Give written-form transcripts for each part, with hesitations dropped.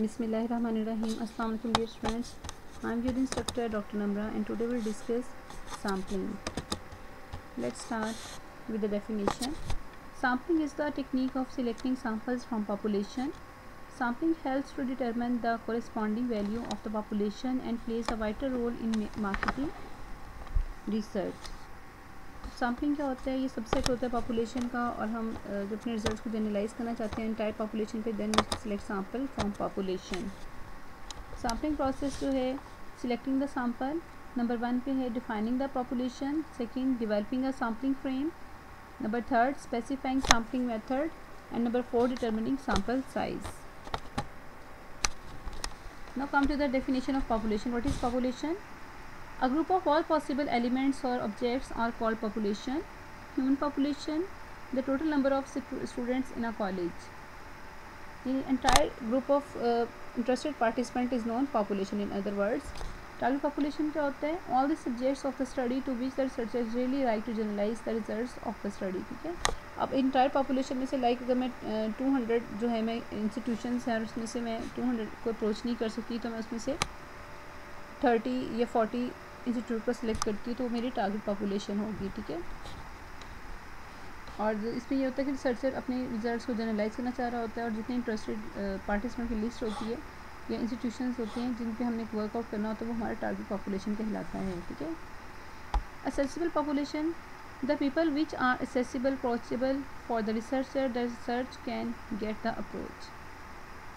Bismillahirrahmanirrahim. Assalamu alaikum dear students. I am your instructor Dr. Namra and today we will discuss sampling. Let's start with the definition. Sampling is the technique of selecting samples from population. Sampling helps to determine the corresponding value of the population and plays a vital role in marketing research. Sampling क्या होता है? ये subset होता है population का और हम जब अपने रिजल्ट्स को जनरलाइज करना चाहते हैं एंटायर पॉपुलेशन पे then select sample from population. Sampling process जो है सिलेक्टिंग द सैम्पल, नंबर 1 पे है defining the population, second developing a sampling frame, number 3 specifying sampling method and number 4 determining sample size. Now come to the definition of population. What is population? A group of all possible elements or objects are called population. Human population, the total number of students in a college. The entire group of interested participant is known population. In other words, target population क्या होता है? All the subjects of the study to which the researchers really like to generalize the results of the study. ठीक है. अब entire population में से like अगर मैं 200 जो है मैं institutions हैं उसमें से मैं 200 को अप्रोच नहीं कर सकती तो मैं उसमें से 30 या 40 इंस्टीट्यूट को सिलेक्ट करती हूँ तो मेरी टारगेट पॉपुलेशन होगी. ठीक है. और इसमें ये होता है कि रिसर्चर अपने रिजल्ट्स को जनरलाइज करना चाह रहा होता है और जितने इंटरेस्टेड पार्टिसिपेंट की लिस्ट होती है या इंस्टीट्यूशंस होते हैं जिन पे हमने वर्कआउट करना होता है वो हमारा टारगेट पॉपुलेशन कहलाता है. ठीक है. Accessible population, the people which are accessible approachable for the researcher, the research can get the approach.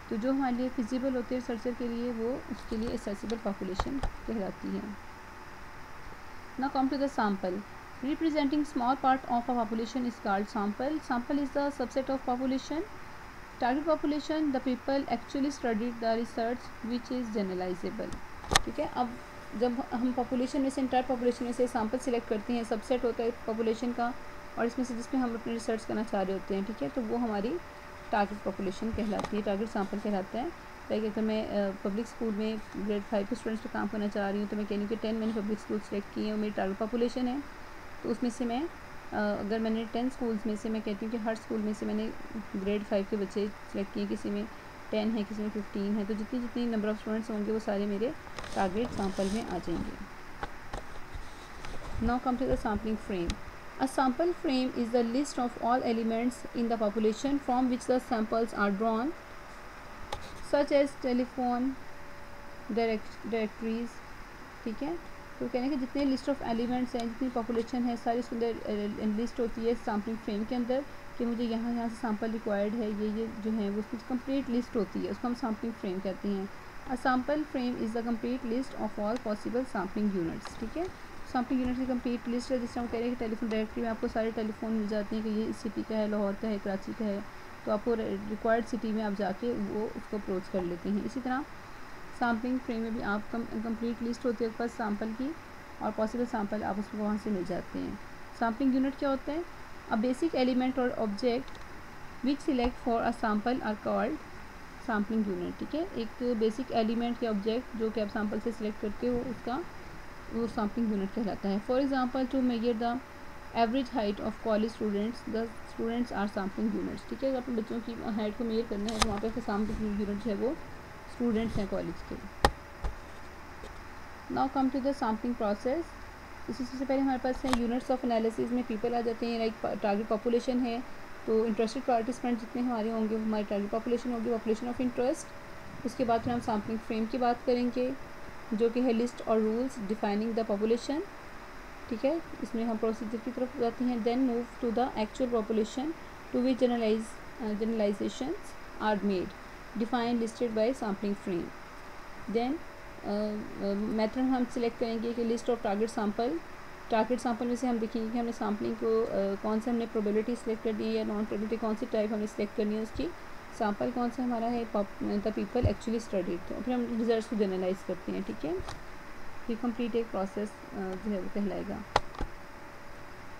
तो जो हमारे लिए फिजिबल होते हैं रिसर्चर के लिए वो उसके लिए एक्सेसिबल पॉपुलेशन कहलाती है. Now come to the sample. Representing small part of a population is called sample. Sample is the subset of population. Target population, the people actually studied the research which is generalizable. ठीक है. अब जब हम population में से entire population में से sample select करते हैं, सबसेट होता है पॉपुलेशन का और इसमें से जिसमें हम अपनी रिसर्च करना चाह रहे होते हैं. ठीक है. तो वो हमारी टारगेट पॉपुलेशन कहलाती है, टारगेट सैम्पल कहलाता है. लाइक अगर मैं पब्लिक स्कूल में ग्रेड 5 के स्टूडेंट्स पे काम करना चाह रही हूँ तो मैं कह रही हूँ कि 10 मैंने पब्लिक स्कूल सेलेक्ट किए हैं और मेरी टारगेट पॉपुलेशन है. तो उसमें से मैं अगर मैंने 10 स्कूल्स में से मैं कहती हूँ कि हर स्कूल में से मैंने ग्रेड 5 के बच्चे सेलेक्ट किए, किसी में 10 है किसी में 15 है, तो जितनी जितनी नंबर ऑफ़ स्टूडेंट्स होंगे वो सारे मेरे टारगेट सैम्पल में आ जाएंगे. Now come to the sampling frame. A sample frame is the list of all elements in the population from which the samples are drawn, such as telephone directories. ठीक है. तो कहने के जितने लिस्ट ऑफ एलिमेंट्स हैं, जितनी population है, सारी उसके अंदर लिस्ट होती है सैम्पलिंग फ्रेम के अंदर कि मुझे यहाँ से सैम्पल रिक्वायर्ड है, ये जो है वो उसकी कंप्लीट लिस्ट होती है, उसको हम सैम्पलिंग फ्रेम कहते हैं. A sample frame is the complete list of all possible sampling units. ठीक है. सैम्पलिंग यूनिट्स की कंप्लीट लिस्ट है. जिस तरह हम कह रहे हैं कि टेलीफोन डायरेक्टरी में आपको सारे टेलीफोन मिल जाते हैं कि ये इस सिटी का है, लाहौर का है, कराची का है, तो आपको रिक्वायर्ड सिटी में आप जाके वो उसको अप्रोच कर लेते हैं. इसी तरह सैम्पलिंग फ्रेम में भी आप कंप्लीट लिस्ट होती है आपके पास सैम्पल की और पॉसिबल सैम्पल आप उसको वहाँ से मिल जाते हैं. सैम्पलिंग यूनिट क्या होता है? अ बेसिक एलिमेंट और object which select for a sample are called sampling unit. ठीक है. एक बेसिक एलिमेंट या ऑब्जेक्ट जो कि आप सैम्पल से सिलेक्ट करते हो उसका वो सैम्पलिंग यूनिट कहलाता है. For example to measure the average height of college students, the students are sampling units. ठीक है. अगर अपने बच्चों की हाइट को मेजर करना है तो वहाँ पे सैम्पलिंग यूनिट है वो स्टूडेंट्स हैं कॉलेज के. Now come to the sampling process. इसी सबसे पहले हमारे पास है यूनिट्स ऑफ एनालिसिस में पीपल आ जाते हैं. लाइक टारगेट पॉपुलेशन है तो इंटरेस्टेड पार्टिसिपेंट जितने हमारे होंगे वो हमारी टारगेट पॉपुलेशन होगी, पॉपुलेशन ऑफ इंटरेस्ट. उसके बाद फिर हम सैम्पलिंग फ्रेम की बात करेंगे जो कि है लिस्ट और रूल्स डिफाइनिंग द पॉपुलेशन. ठीक है. इसमें हम प्रोसीजर की तरफ जाते हैं. Then move to the actual population to which generalizations are made, define listed by sampling frame. Then method हम सिलेक्ट करेंगे कि list of target sample. Target sample में से हम देखेंगे कि हमने सैम्पलिंग को कौन सा हमने प्रोबेबिलिटी सिलेक्ट करनी है या नॉन प्रोबेबिलिटी कौन सी टाइप हमने सिलेक्ट करनी है उसकी. सैम्पल कौन सा हमारा है? The people actually studied. तो फिर हम रिजल्ट्स को जनरलाइज करते हैं. ठीक है. ये कंप्लीट एक प्रोसेस जो है वो कहलाएगा.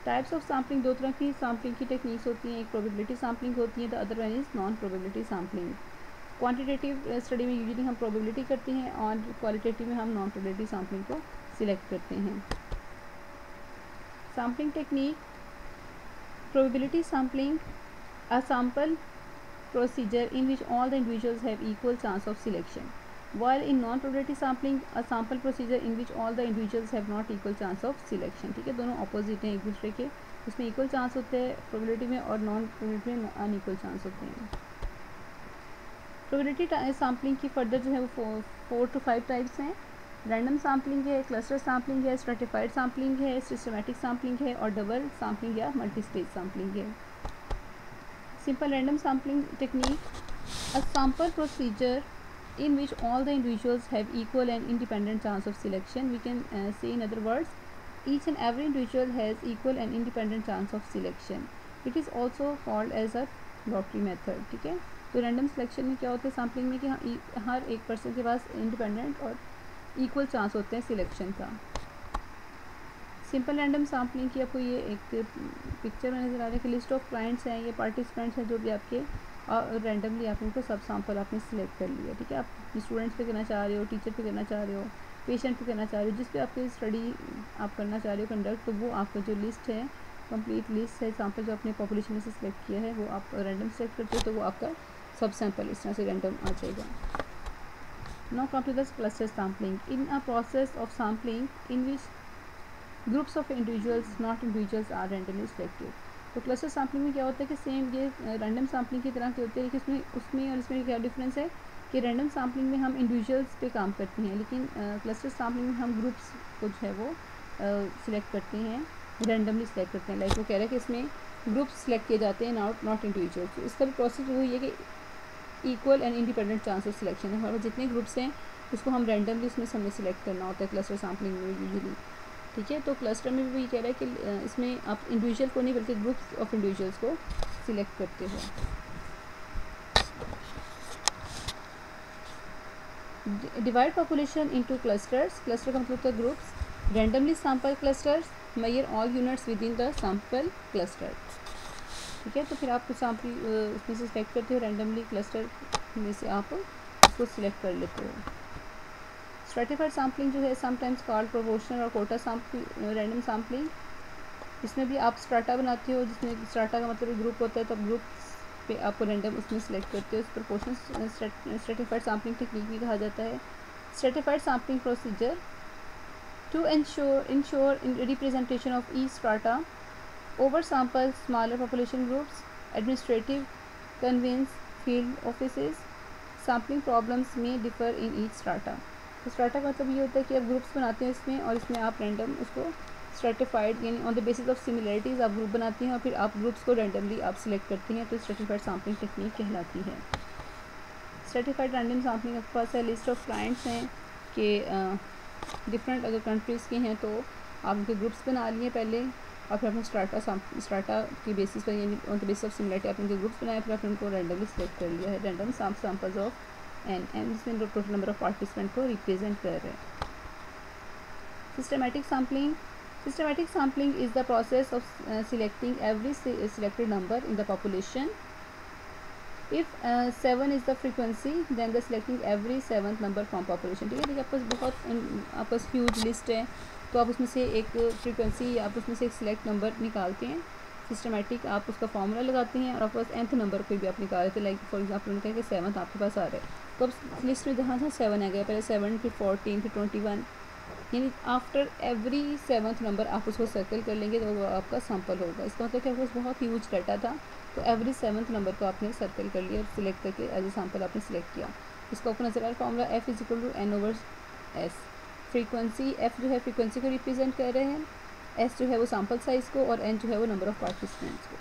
टाइप्स ऑफ सैम्पलिंग, दो तरह की सैम्पलिंग की टेक्निक्स होती हैं. एक प्रोबेबिलिटी सैम्पलिंग होती है, the other one is non probability sampling. Quantitative study में यूजुअली हम प्रोबेबिलिटी करते हैं और क्वालिटेटिव में हम नॉन प्रोबेबिलिटी सैम्पलिंग को सिलेक्ट करते हैं. Sampling technique. Probability sampling, a sample procedure in which all the individuals have equal chance of selection, while in non-probability sampling a sample procedure in which all the individuals have not equal chance of selection. ठीक है, दोनों opposite हैं एक दूसरे के, उसमें equal chance होते हैं प्रोबेबिलिटी में और नॉन प्रोबेबिलिटी में अनइक्वल चांस होते हैं। प्रोबेबिलिटी सैम्पलिंग की फर्दर जो है वो 4 to 5 टाइप्स हैं। रैंडम सैम्पलिंग है, क्लस्टर सैम्पलिंग है, स्ट्रेटिफाइड सैम्पलिंग है, सिस्टमैटिक सैम्पलिंग है और डबल सैम्पलिंग या मल्टी स्टेज सैम्पलिंग है। Simple random sampling technique, a sample procedure in which all the individuals have equal and independent chance of selection. We can say in other words, each and every individual has equal and independent chance of selection. It is also called as a lottery method. ठीक है, तो random selection में क्या होता है sampling में कि हर एक पर्सन के पास इंडिपेंडेंट और इक्वल चांस होते हैं सिलेक्शन का। सिंपल रैंडम सैम्पलिंग की आपको ये एक पिक्चर में नज़र आ रहा है कि लिस्ट ऑफ क्लाइंट्स हैं, ये पार्टिसिपेंट्स हैं जो भी आपके, और रैंडमली आप उनको सब सैम्पल आपने सिलेक्ट कर लिया। ठीक है, आप स्टूडेंट्स पे करना चाह रहे हो, टीचर पे करना चाह रहे हो, पेशेंट पे करना चाह रहे हो, जिस पे आपकी स्टडी आप करना चाह रहे हो कंडक्ट, तो वो आपका जो लिस्ट है, कंप्लीट लिस्ट है सैम्पल जो आपने पॉपुलेशन में से सिलेक्ट किया है वो आप रैंडम सेलेक्ट करते हो, तो वो आपका सब सैम्पल इस तरह से रैंडम आ जाएगा। Now come to the cluster sampling, in a process of sampling in which groups of individuals not individuals are randomly selected. तो क्लस्टर सैम्पलिंग में क्या होता है कि सेम ये रैंडम सैम्पलिंग की तरह के होते हैं, लेकिन उसमें और इसमें क्या डिफरेंस है कि रैंडम सैम्पलिंग में हम इंडिविजुअल्स पे काम करते हैं, लेकिन क्लस्टर सैम्पलिंग में हम ग्रुप्स को जो है वो सिलेक्ट करते हैं, रैंडमली सिलेक्ट करते हैं। लाइक वो कह रहा है कि इसमें ग्रुप्स सिलेक्ट किए जाते हैं, नॉट इंडिविजुअल्स। तो इसका भी प्रोसेस वही है कि equal and independent chance of selection है। हमारे जितने ग्रुप्स हैं उसको हम रैंडमली उसमें सबने सिलेक्ट करना होता है क्लस्टर सैम्पलिंग में यूजुअली। ठीक है, तो क्लस्टर में भी कह रहा है कि इसमें आप इंडिविजुअल को नहीं बल्कि ग्रुप्स ऑफ इंडिविजुअल्स को सिलेक्ट करते हो। Divide population into clusters, cluster का मतलब होता है groups. Randomly sample clusters measure all units within the sample cluster. ठीक है, तो फिर आप सैम्पल उसमें से सिलेक्ट करते हो, रैंडमली क्लस्टर में से आप उसको सिलेक्ट कर लेते हो। स्ट्रेटिफाइड सैम्पलिंग जो है समटाइम्स कॉल्ड प्रोपोर्शनल और कोटा रैंडम सैम्पलिंग, इसमें भी आप स्ट्राटा बनाते हो, जिसमें स्ट्राटा का मतलब ग्रुप होता है, तो ग्रुप पे आप रैंडम उसमें सिलेक्ट करते हो। इस प्रोपोर्शनल स्ट्रेटिफाइड सैम्पलिंग टेक्निक भी कहा जाता है। Stratified sampling procedure to ensure representation of each strata over sample smaller population groups, administrative convenience field offices, sampling problems में डिफर इन ईच स्ट्राटा। तो स्ट्राटा का मतलब ये होता है कि आप ग्रुप्स बनाते हैं इसमें, और इसमें आप रैंडम उसको स्ट्रेटिफाइड यानी on the basis of similarities आप ग्रुप बनाते हैं और फिर आप ग्रुप्स को रैंडमली आप सिलेक्ट करते हैं, तो स्ट्रेटिफाइड सैम्पलिंग टेक्निक कहलाती है। स्ट्रेटिफाइड रैंडम सैम्पलिंग आपके पास है, लिस्ट ऑफ क्लाइंट्स हैं कि डिफरेंट अगर कंट्रीज़ के हैं तो आप उनके ग्रुप्स बना लिए पहले, और फिर आपने स्ट्राटा की बेसिस पर यानी on the basis of similarity आप उनके ग्रुप्स बनाए, फिर आपने उनको रैंडमली सिलेक्ट कर लिया है। रैंडम सैम्पल्स ऑफ एन जिसमें टोटल नंबर ऑफ पार्टिसिपेंट को रिप्रेजेंट कर रहे हैं। Systematic sampling is the process of selecting every selected number in the population. If 7 is the frequency then the selecting every 7th number from population. ठीक है, देखिए आपके पास आपके पास ह्यूज लिस्ट है, तो आप उसमें से एक फ्रीक्वेंसी आप उसमें से एक सिलेक्ट नंबर निकालते हैं। सिस्टमैटिक आप उसका फॉर्मूला लगाते हैं और आपके पास nth नंबर कोई भी आप निकाल लेते हैं। लाइक फॉर एग्जाम्पल उन्होंने कहा कि 7th आपके पास आ रहा है, तो अब लिस्ट में जहाँ 7 आ गया, पहले 7 फिर 14 फिर 21, यानी आफ्टर एवरी 7th नंबर आप उसको सर्कल कर लेंगे तो वो आपका सैम्पल होगा। इसका मतलब कि आपके पास बहुत ह्यूज डाटा था, तो एवरी 7th नंबर को आपने सर्कल कर लिया और सिलेक्ट करके एज ए सैम्पल आपने सिलेक्ट किया। इसको आपको नजर आ रहा formula F = n/s। Frequency F जो है फ्रीक्वेंसी को रिप्रेजेंट कर रहे हैं, S जो है वो सैम्पल साइज़ को, और N जो है वो नंबर ऑफ पार्टिसिपेंट्स को।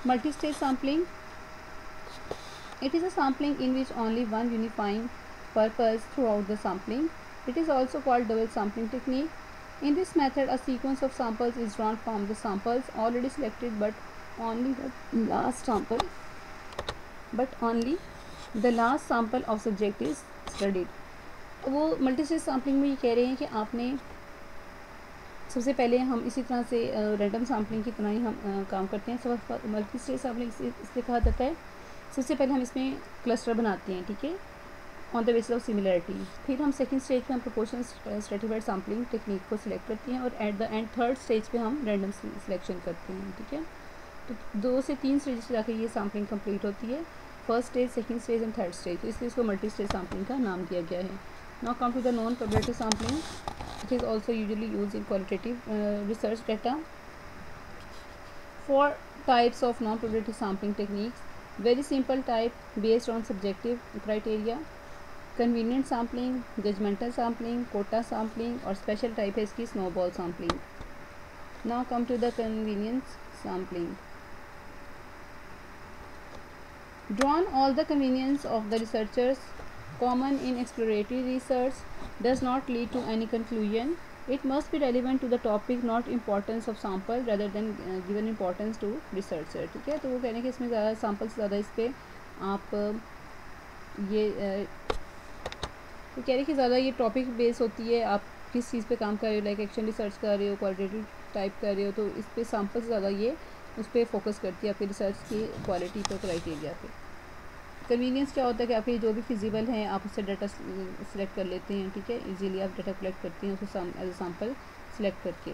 Multi stage sampling, it is a sampling in which only one unifying purpose throughout the sampling. It is also called double sampling technique. In this method, a sequence of samples is drawn from the samples already selected, but only the last sample of subject is studied. तो वो multi stage sampling में ये कह रहे हैं कि आपने सबसे पहले हम इसी तरह से रैंडम सैम्पलिंग की तरह ही हम काम करते हैं। सब मल्टी स्टेज सैम्पलिंग इसलिए कहा जाता है, सबसे पहले हम इसमें क्लस्टर बनाते हैं, ठीक है, on the basis of similarity. फिर हम सेकंड स्टेज पे हम प्रोपोर्शनल स्ट्रेटिफाइड सैम्पलिंग टेक्निक को सिलेक्ट करते हैं, और at the end third stage पे हम रैंडम सिलेक्शन करते हैं। ठीक है, तो 2 से 3 स्टेज से जाकर ये सैम्पलिंग कंप्लीट होती है, first stage, second stage and third stage, तो इसलिए इसको मल्टी स्टेज सैम्पलिंग का नाम दिया गया है। Now come to the non probability sampling, it is also usually use in qualitative research data. 4 types of non probability sampling techniques, very simple type based on subjective criteria, convenient sampling, judgmental sampling, quota sampling, और special type है इसकी snowball sampling। Now come to the convenience sampling, drawn all the convenience of the researchers, common in exploratory research, does not lead to any conclusion, it must be relevant to the topic, not importance of sample rather than given importance to researcher। ठीक है, तो वो कहने के इसमें ज़्यादा sample से ज़्यादा इस पर आप ये तो कह रहे कि ज़्यादा ये टॉपिक बेस होती है, आप किस चीज़ पे काम कर रहे हो, लाइक एक्शन रिसर्च कर रहे हो, क्वालिटेटिव टाइप कर रहे हो, तो इस पे सैम्पल से ज़्यादा ये उस पर फोकस करती है आपकी रिसर्च की क्वालिटी पर, क्राइटेरिया पे। कन्वीनियंस क्या होता है कि आपके जो भी फिजिबल हैं आप उससे डाटा सिलेक्ट कर लेते हैं, ठीक है, इजीली आप डाटा कलेक्ट करते हैं उसको एज ए सैम्पल सिलेक्ट करके।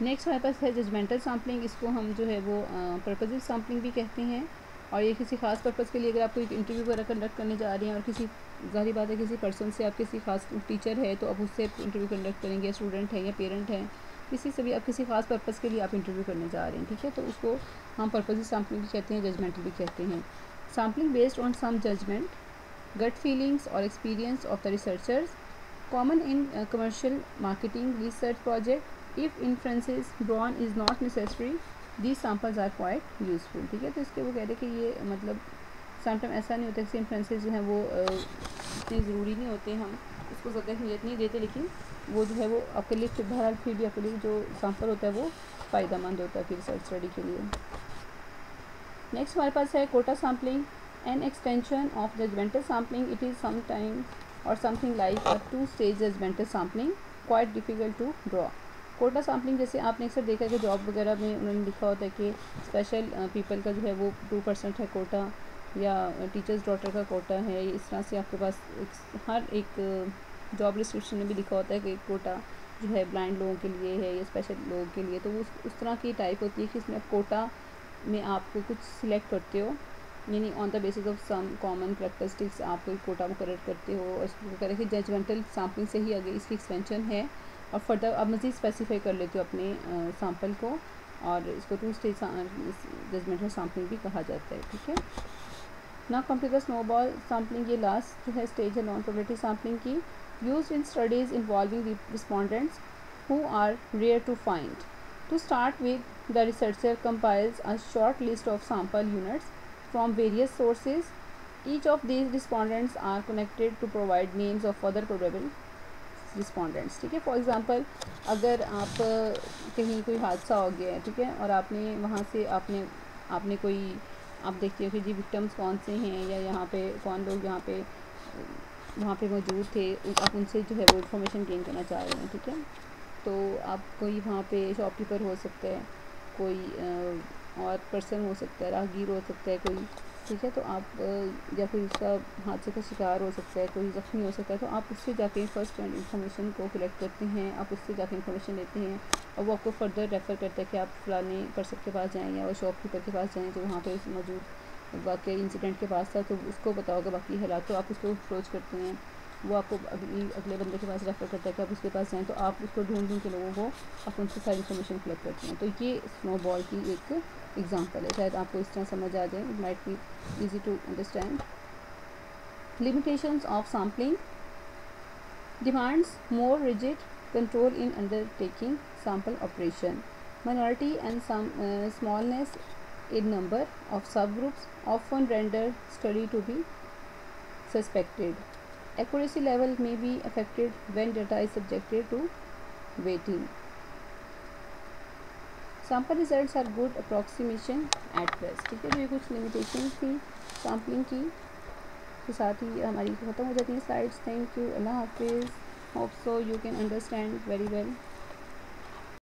नेक्स्ट हमारे पास है जजमेंटल सैम्पलिंग, इसको हम जो है वो पर्पजिव सैम्पलिंग भी कहते हैं, और ये किसी खास पर्पज़ के लिए अगर आप कोई इंटरव्यू वगैरह कंडक्ट करने जा रहे हैं और किसी ज़ाहिर बात है किसी पर्सन से आप किसी खास टीचर है तो आप उससे इंटरव्यू कंडक्ट करेंगे, स्टूडेंट है या पेरेंट है, किसी से भी आप किसी खास पर्पज़ के लिए आप इंटरव्यू करने जा रहे हैं, ठीक है, तो उसको हम पर्पजिव सैम्पलिंग भी कहते हैं, जजमेंटल भी कहते हैं। Sampling based on some judgment, gut feelings or experience of the researchers, common in commercial marketing research project. If inferences drawn is not necessary, these samples are quite useful। ठीक है, तो इसके वो कह रहे कि ये मतलब समटाइम ऐसा नहीं होता कि इन्फ्लुएंसेस जो हैं वो इतने ज़रूरी नहीं होते, हम उसको ज़्यादा अहमियत नहीं देते, लेकिन वो जो है वो आपके लिए बहरहाल फिर भी आपके लिए जो सैम्पल होता है वो फ़ायदेमंद होता है फिर रिसर्च स्टडी के लिए। नेक्स्ट हमारे पास है quota sampling, an extension of judgemental sampling, it is sometime और something like a 2 stage judgemental sampling, quite difficult to draw. Quota sampling जैसे आपने अक्सर देखा है कि जॉब वगैरह में उन्होंने लिखा होता है कि स्पेशल पीपल का जो है वो 2% है कोटा, या टीचर्स डॉटर का कोटा है, इस तरह से आपके पास हर एक जॉब डिस्क्रिप्शन में भी लिखा होता है कि कोटा जो है ब्लाइंड लोगों के लिए है या स्पेशल लोगों के लिए, तो वो उस तरह की टाइप होती है कि इसमें आप कोटा में आपको कुछ सिलेक्ट करते हो, यानी on the basis of some common characteristics आप कोई कोटा मुकर्रर करते हो, और इसको करें कि जजमेंटल सैम्पलिंग से ही आगे इसकी एक्सपेंशन है, और फर्दर आप मज़ीद स्पेसिफाई कर लेते हो अपने सैम्पल को, और इसको 2 स्टेज जजमेंटल सैम्पलिंग भी कहा जाता है, ठीक है। ना come to the snowball sampling, ये लास्ट जो है स्टेज है नॉन प्रोबेबिलिटी सैम्पलिंग की, used in studies involving respondents who are rare to find. To start with, the researcher compiles a short list of sample units from various sources. Each of these respondents are connected to provide names of other probable respondents। ठीक है, for example अगर आप कहीं कोई हादसा हो गया है, ठीक है, और आपने वहाँ से आपने कोई आप देखते हो कि जी विक्टिम्स कौन से हैं या यहाँ पे कौन लोग वहाँ पे मौजूद थे, आप उनसे जो है वो इन्फॉर्मेशन गेन करना चाह रहे हैं, ठीक है, तो आप कोई वहाँ पे शॉपकीपर हो सकता है, कोई और पर्सन हो सकता है, राहगीर हो सकता है कोई, ठीक है, तो आप या कोई उसका हादसे का शिकार हो सकता है, कोई ज़ख्मी हो सकता है, तो आप उससे जाके फर्स्ट हैंड इन्फॉर्मेशन को कलेक्ट करते हैं, आप उससे जाके इन्फॉर्मेशन लेते हैं, और वो आपको फर्दर रेफ़र करता है कि आप फलाने पर्सन के पास जाएँ या वो शॉपकीपर के पास जाएँ जो वहाँ पर मौजूद वाकई इंसिडेंट के पास था, तो उसको बताओगे बाकी हालात, तो आप उसको अप्रोच करते हैं, वो आपको अगले बंदे के पास रेफ़र करता है कि आप उसके पास जाएँ, तो आप उसको ढूंढ के लोगों को आप उनसे सारी इन्फॉर्मेशन कलेक्ट करते हैं। तो ये स्नोबॉल की एक एग्जांपल है, शायद आपको इस तरह समझ आ जाए, it might be easy to understand. Limitations of sampling, demands more rigid control in undertaking sample operation, minority and smallness in number of subgroups often render study to be suspected. Accuracy level may be affected when data is subjected to weighting. Sample results are good approximation at best। ठीक है, तो ये कुछ limitation थी sampling की, के साथ ही हमारी ख़त्म हो जाती है स्लाइड्स। थैंक यू, अल्लाह हाफिज़। Hope so you can understand very well.